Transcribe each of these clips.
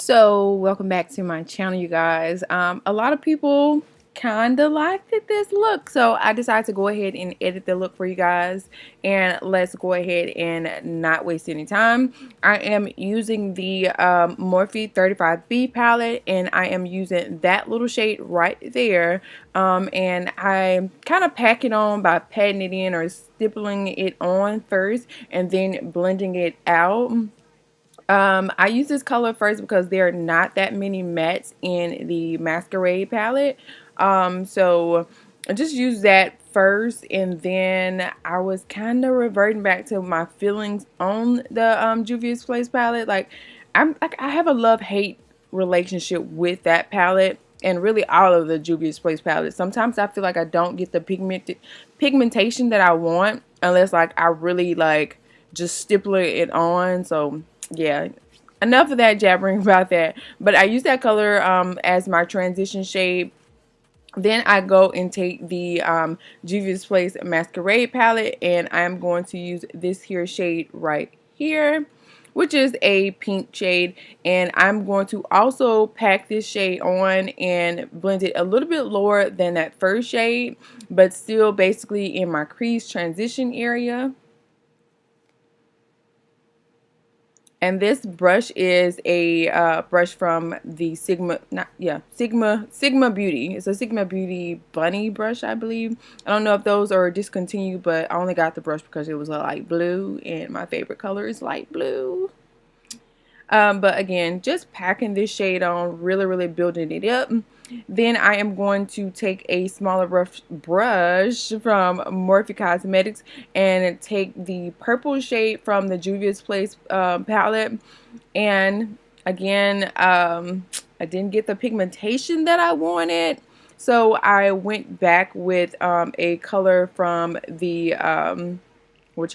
So welcome back to my channel, you guys. A lot of people kind of liked this look, so I decided to go ahead and edit the look for you guys, and let's go ahead and not waste any time. I am using the Morphe 35B palette, and I am using that little shade right there, and I kind of pack it on by patting it in or stippling it on first and then blending it out. I use this color first because there are not that many mattes in the Masquerade palette. So I just use that first, and then I was kind of reverting back to my feelings on the Juvia's Place palette. Like I have a love-hate relationship with that palette, and really all of the Juvia's Place palettes. Sometimes I feel like I don't get the pigmentation that I want unless like I really like just stipple it on. So yeah, enough of that jabbering about that. But I use that color as my transition shade. Then I go and take the Juvia's Place Masquerade palette, and I'm going to use this here shade right here, which is a pink shade, and I'm going to also pack this shade on and blend it a little bit lower than that first shade, but still basically in my crease transition area. And this brush is a brush from the Sigma Beauty. It's a Sigma Beauty bunny brush, I believe. I don't know if those are discontinued, but I only got the brush because it was a light blue, and my favorite color is light blue. But again, just packing this shade on, really building it up. Then I am going to take a smaller brush from Morphe Cosmetics and take the purple shade from the Juvia's Place palette. And again, I didn't get the pigmentation that I wanted, so I went back with a color from the what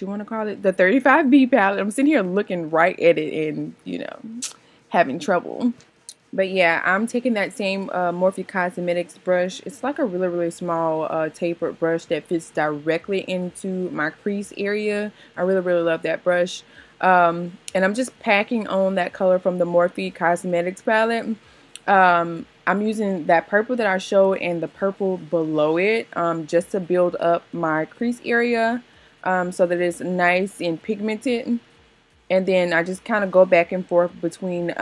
you want to call it, the 35B palette. I'm sitting here looking right at it and, you know, having trouble. But yeah, I'm taking that same Morphe Cosmetics brush. It's like a really small tapered brush that fits directly into my crease area. I really love that brush. And I'm just packing on that color from the Morphe Cosmetics palette. I'm using that purple that I showed and the purple below it just to build up my crease area so that it's nice and pigmented. And then I just kind of go back and forth between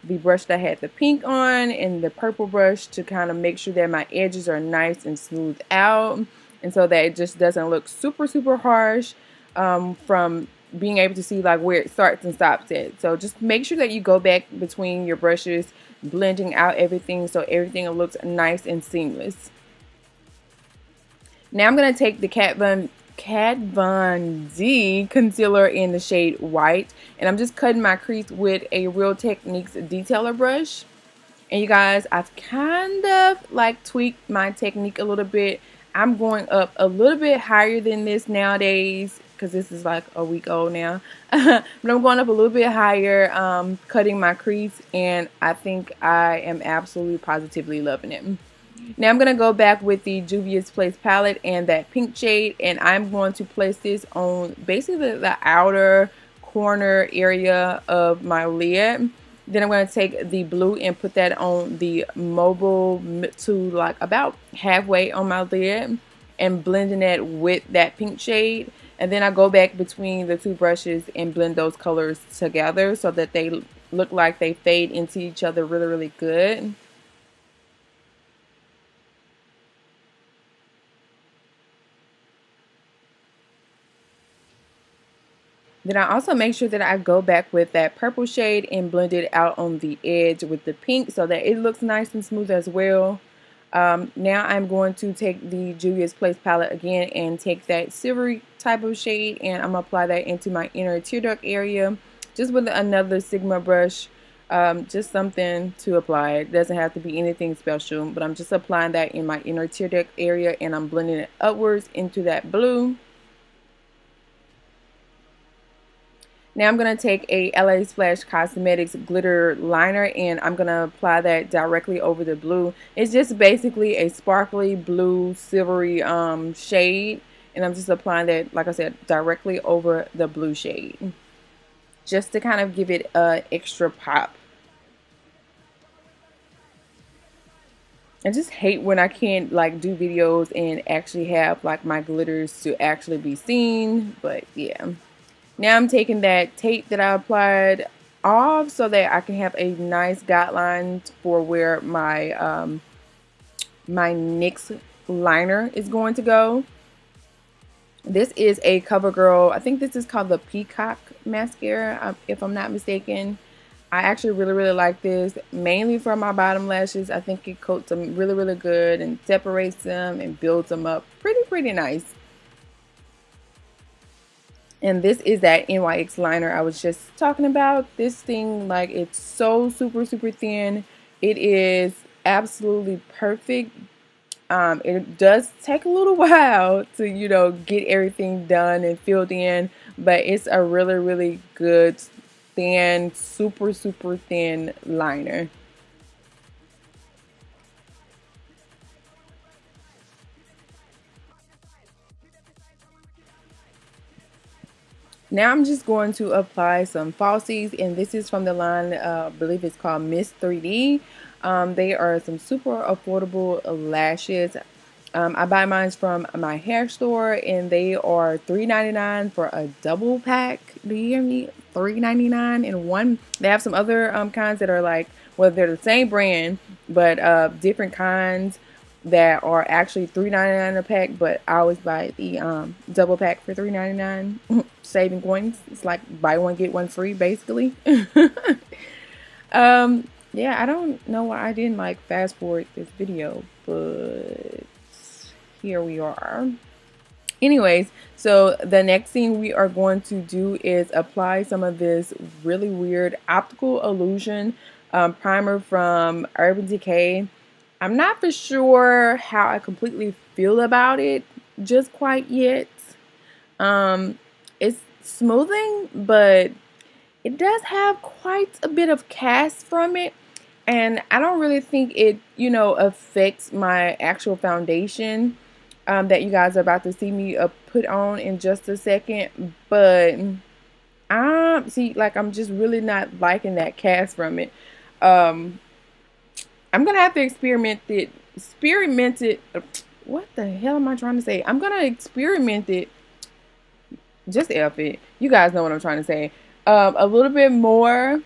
the brush that had the pink on and the purple brush to kind of make sure that my edges are nice and smooth out, and so that it just doesn't look super harsh from being able to see like where it starts and stops at. So just make sure that you go back between your brushes, blending out everything so everything looks nice and seamless. Now I'm going to take the Kat Von D concealer in the shade white, and I'm just cutting my crease with a Real Techniques detailer brush. And you guys, I've kind of like tweaked my technique a little bit. I'm going up a little bit higher than this nowadays because this is like a week old now. But I'm going up a little bit higher, cutting my crease, and I think I am absolutely positively loving it. Now I'm going to go back with the Juvia's Place palette and that pink shade, and I'm going to place this on basically the outer corner area of my lid. Then I'm going to take the blue and put that on the mobile to like about halfway on my lid and blending it with that pink shade. And then I go back between the two brushes and blend those colors together so that they look like they fade into each other really good. Then I also make sure that I go back with that purple shade and blend it out on the edge with the pink so that it looks nice and smooth as well. Now I'm going to take the Juvia's Place palette again and take that silvery type of shade, and I'm going to apply that into my inner tear duct area just with another Sigma brush. Just something to apply. It doesn't have to be anything special, but I'm just applying that in my inner tear duct area, and I'm blending it upwards into that blue. Now I'm going to take a LA Splash Cosmetics glitter liner, and I'm going to apply that directly over the blue. It's just basically a sparkly blue silvery shade, and I'm just applying that, like I said, directly over the blue shade. just to kind of give it a extra pop. I just hate when I can't like do videos and actually have like my glitters to actually be seen, but yeah. Now I'm taking that tape that I applied off so that I can have a nice guideline for where my NYX liner is going to go. This is a CoverGirl. I think this is called the Peacock mascara, if I'm not mistaken. I actually really like this, mainly for my bottom lashes. I think it coats them really good and separates them and builds them up pretty nice. And this is that NYX liner I was just talking about. This thing, like, it's so super thin. It is absolutely perfect. It does take a little while to, you know, get everything done and filled in, but it's a really good thin, super thin liner. Now I'm just going to apply some falsies, and this is from the line, I believe it's called Miss 3D. They are some super affordable lashes. I buy mine from my hair store, and they are $3.99 for a double pack. Do you hear me? $3.99 in one. They have some other kinds that are like, well, they're the same brand, but different kinds that are actually $3.99 a pack, but I always buy the double pack for $3.99. Saving coins. It's like buy one get one free, basically. Yeah, I don't know why I didn't like fast forward this video, but here we are. Anyways, so the next thing we are going to do is apply some of this really weird optical illusion primer from Urban Decay. I'm not for sure how I completely feel about it just quite yet. It's smoothing, but it does have quite a bit of cast from it, and I don't really think it, you know, affects my actual foundation that you guys are about to see me put on in just a second. But see, like, I'm just really not liking that cast from it. I'm gonna have to experiment it. What the hell am I trying to say? I'm gonna experiment it. Just F it. You guys know what I'm trying to say. A little bit more,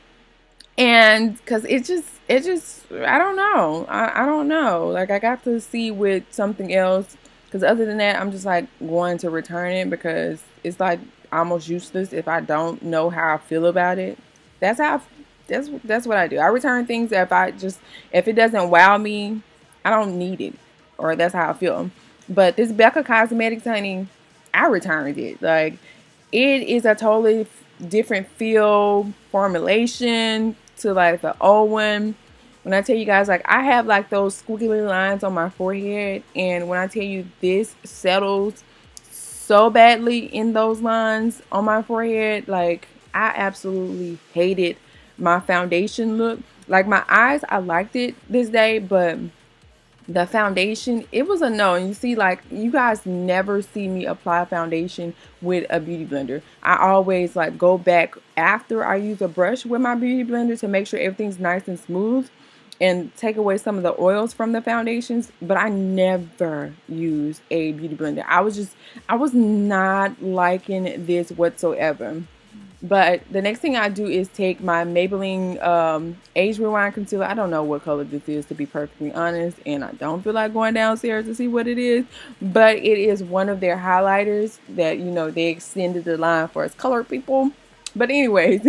and because it just I don't know. I don't know. Like, I got to see with something else. Because other than that, I'm just like going to return it because it's like almost useless if I don't know how I feel about it. That's how. That's what I do. I return things if it doesn't wow me, I don't need it, or that's how I feel. But this Becca Cosmetics, honey, I returned it. Like, it is a totally different feel, formulation to like the old one. When I tell you guys, like, I have like those squiggly lines on my forehead, and when I tell you this settles so badly in those lines on my forehead, like, I absolutely hated my foundation look. Like, my eyes, I liked it this day, but the foundation, it was a no. And you see, like, you guys never see me apply foundation with a beauty blender. I always like go back after I use a brush with my beauty blender to make sure everything's nice and smooth and take away some of the oils from the foundations. But I never use a beauty blender. I was not liking this whatsoever. But the next thing I do is take my Maybelline Age Rewind Concealer. I don't know what color this is, to be perfectly honest, and I don't feel like going downstairs to see what it is. But it is one of their highlighters that, you know, they extended the line for us colored people. But anyways,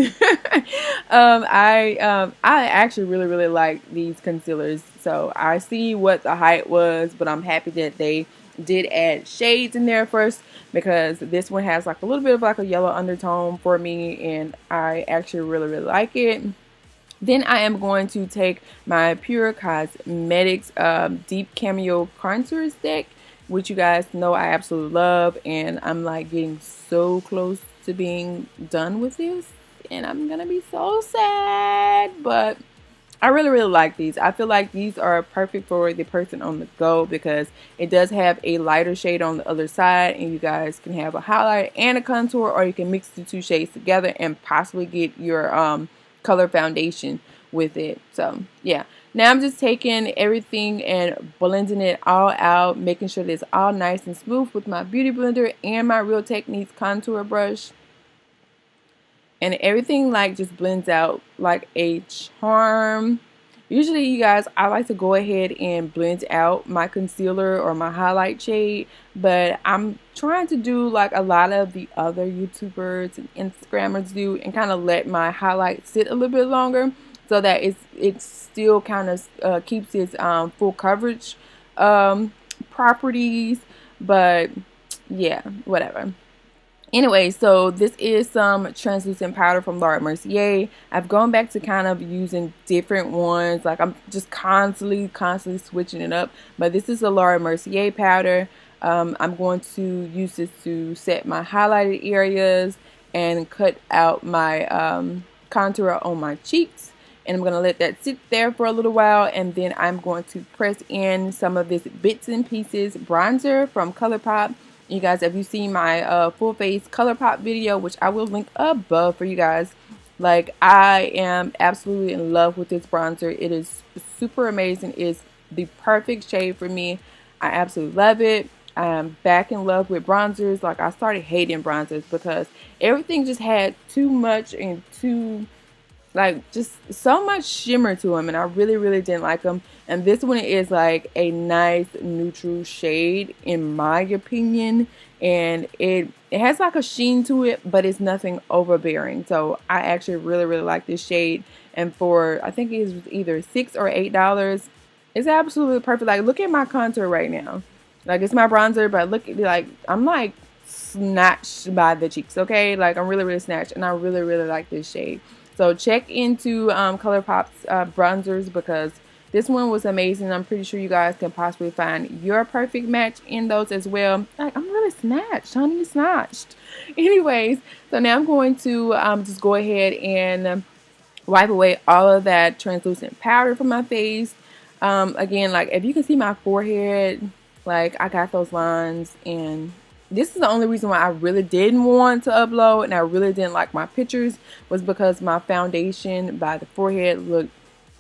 I actually really like these concealers. So I see what the height was, but I'm happy that they did add shades in there first, because this one has like a little bit of like a yellow undertone for me, and I actually really like it. Then I am going to take my Pure Cosmetics Deep Cameo Contour Stick, which you guys know I absolutely love, and I'm like getting so close to being done with this, and I'm gonna be so sad, but I really like these. I feel like these are perfect for the person on the go because it does have a lighter shade on the other side, and you guys can have a highlight and a contour, or you can mix the two shades together and possibly get your color foundation with it. So yeah, now I'm just taking everything and blending it all out, making sure that it's all nice and smooth with my beauty blender and my Real Techniques contour brush. And everything like just blends out like a charm. Usually, you guys, I like to go ahead and blend out my concealer or my highlight shade, but I'm trying to do like a lot of the other YouTubers and Instagrammers do, and kind of let my highlight sit a little bit longer so that it's still kind of keeps its full coverage properties. But yeah, whatever. Anyway, so this is some translucent powder from Laura Mercier. I've gone back to kind of using different ones. Like I'm just constantly switching it up. But this is a Laura Mercier powder. I'm going to use this to set my highlighted areas and cut out my contour on my cheeks. And I'm going to let that sit there for a little while. And then I'm going to press in some of this Bits and Pieces bronzer from ColourPop. You guys, if you seen my full face ColourPop video, which I will link above for you guys, like I am absolutely in love with this bronzer. It is super amazing. It's the perfect shade for me. I absolutely love it. I am back in love with bronzers. Like I started hating bronzers because everything just had too much and too like just so much shimmer to them, and I really didn't like them. And this one is like a nice neutral shade in my opinion, and it has like a sheen to it, but it's nothing overbearing. So I actually really like this shade, and for I think it was either $6 or $8, it's absolutely perfect. Like look at my contour right now. Like it's my bronzer, but look at like I'm like snatched by the cheeks, okay? Like I'm really snatched, and I really like this shade. So check into ColourPop's bronzers because this one was amazing. I'm pretty sure you guys can possibly find your perfect match in those as well. Like, I'm really snatched, honey, snatched. Anyways, so now I'm going to just go ahead and wipe away all of that translucent powder from my face. Again, like if you can see my forehead, like I got those lines, and this is the only reason why I really didn't want to upload and I really didn't like my pictures, was because my foundation by the forehead looked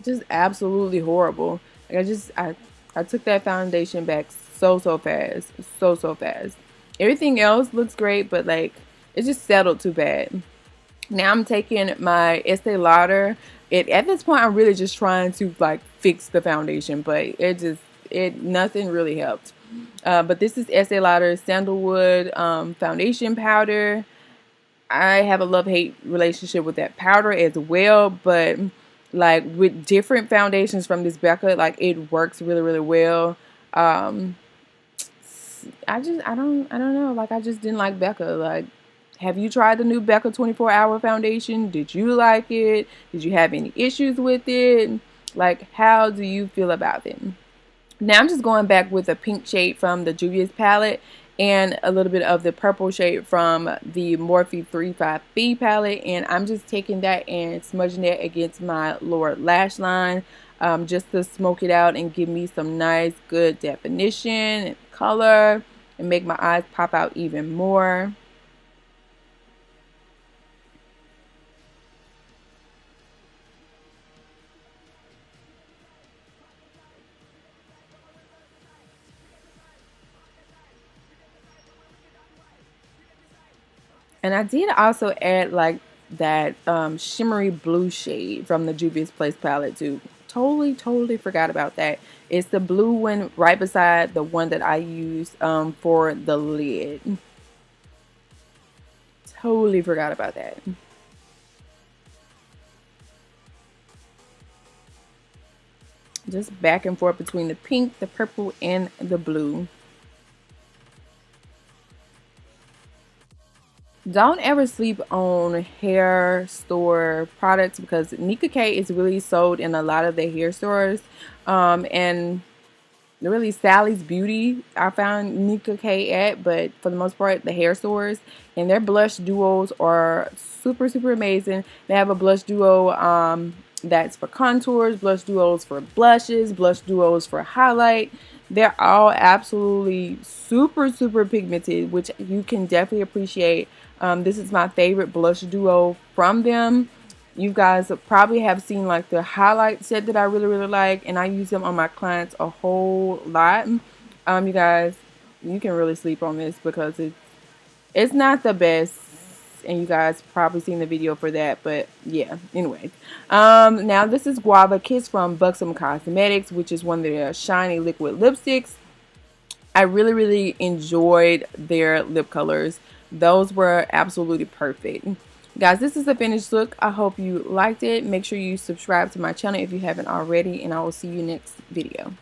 just absolutely horrible. Like I took that foundation back so fast. So fast. Everything else looks great, but like it just settled too bad. Now I'm taking my Estee Lauder. At this point I'm really just trying to like fix the foundation, but nothing really helped. But this is Estee Lauder Sandalwood foundation powder. I have a love-hate relationship with that powder as well, but like with different foundations from this Becca, like it works really well. I don't know, like I just didn't like Becca. Like, have you tried the new Becca 24-hour foundation? Did you like it? Did you have any issues with it? Like, how do you feel about it? Now I'm just going back with a pink shade from the Juvia's palette and a little bit of the purple shade from the Morphe 35B palette, and I'm just taking that and smudging it against my lower lash line just to smoke it out and give me some nice good definition and color and make my eyes pop out even more. And I did also add like that shimmery blue shade from the Juvia's Place palette too. Totally forgot about that. It's the blue one right beside the one that I used for the lid. Totally forgot about that. Just back and forth between the pink, the purple, and the blue. Don't ever sleep on hair store products because Decay is really sold in a lot of the hair stores. And really Sally's Beauty I found Decay at, but for the most part the hair stores, and their blush duos are super amazing. They have a blush duo That's for contours, blush duos for blushes, blush duos for highlight. They're all absolutely super, super pigmented, which you can definitely appreciate. This is my favorite blush duo from them. You guys probably have seen like the highlight set that I really, really like, and I use them on my clients a whole lot. You guys, you can really sleep on this because it's not the best, and you guys probably seen the video for that, but yeah, anyway. Now this is Guava Kiss from Buxom Cosmetics, which is one of their shiny liquid lipsticks. I really, really enjoyed their lip colors. Those were absolutely perfect. Guys, this is the finished look. I hope you liked it. Make sure you subscribe to my channel if you haven't already, and I will see you next video.